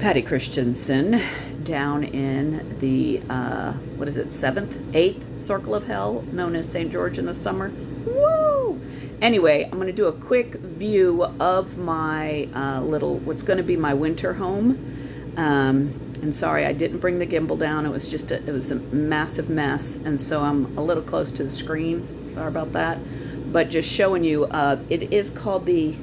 Patty Christensen down in the, what is it, 7th, 8th circle of hell, known as St. George in the summer. Woo! Anyway, I'm going to do a quick view of my what's going to be my winter home. And sorry, I didn't bring the gimbal down. It was just it was a massive mess. And so I'm a little close to the screen. Sorry about that. But just showing you, it is called the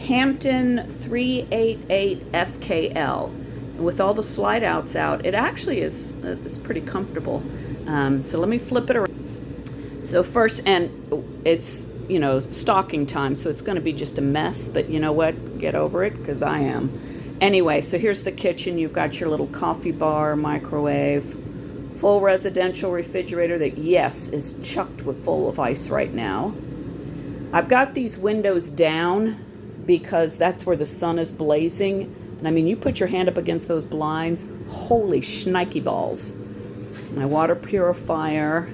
Hampton 388 FKL. And with all the slide outs out, it actually is pretty comfortable. So let me flip it around. So first, and it's, you know, stocking time, so it's going to be just a mess, but you know what? Get over it, because I am. Anyway, so here's the kitchen. You've got your little coffee bar, microwave, full residential refrigerator that, yes, is chucked full of ice right now. I've got these windows down because that's where the sun is blazing. And I mean, you put your hand up against those blinds, holy shnikey balls. My water purifier,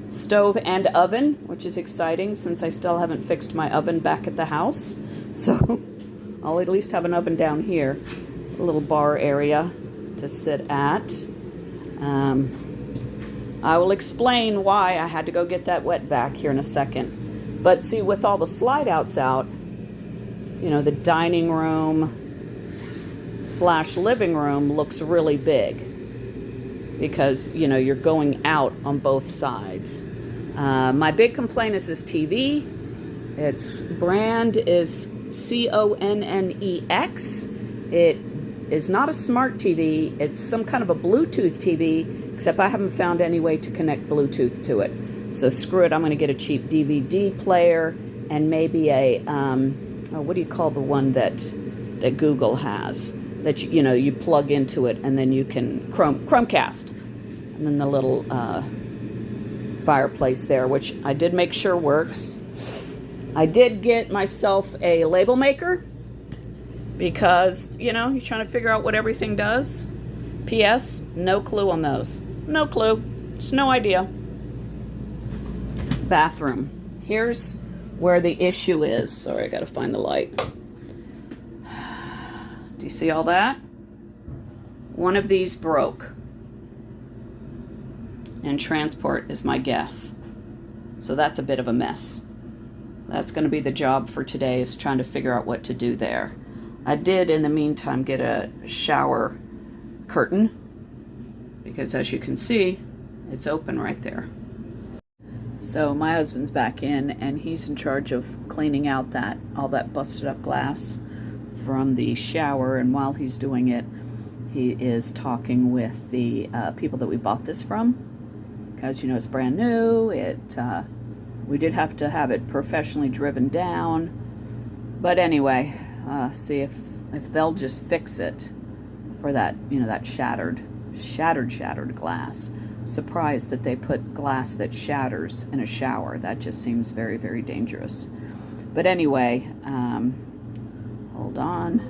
stove and oven, which is exciting since I still haven't fixed my oven back at the house. So I'll at least have an oven down here, a little bar area to sit at. I will explain why I had to go get that wet vac here in a second. But see, with all the slide outs out, you know, the dining room / living room looks really big because, you know, you're going out on both sides. My big complaint is this TV. Its brand is CONNEX. It is not a smart TV. It's some kind of a Bluetooth TV, except I haven't found any way to connect Bluetooth to it. So screw it, I'm going to get a cheap DVD player and maybe a, what do you call the one that Google has? That, you know, you plug into it and then you can, Chromecast. And then the little fireplace there, which I did make sure works. I did get myself a label maker because, you know, you're trying to figure out what everything does. P.S. No clue on those. No clue. Just no idea. Bathroom. Here's where the issue is. Sorry, I gotta find the light. Do you see all that? One of these broke. And transport is my guess. So that's a bit of a mess. That's going to be the job for today, is trying to figure out what to do there. I did, in the meantime, get a shower curtain because, as you can see, it's open right there. So my husband's back in, and he's in charge of cleaning out all that busted up glass from the shower. And while he's doing it, he is talking with the people that we bought this from, because, you know, it's brand new. We did have to have it professionally driven down, but anyway, see if they'll just fix it for that, you know, that shattered glass. Surprised that they put glass that shatters in a shower. That just seems very, very dangerous. But anyway, hold on.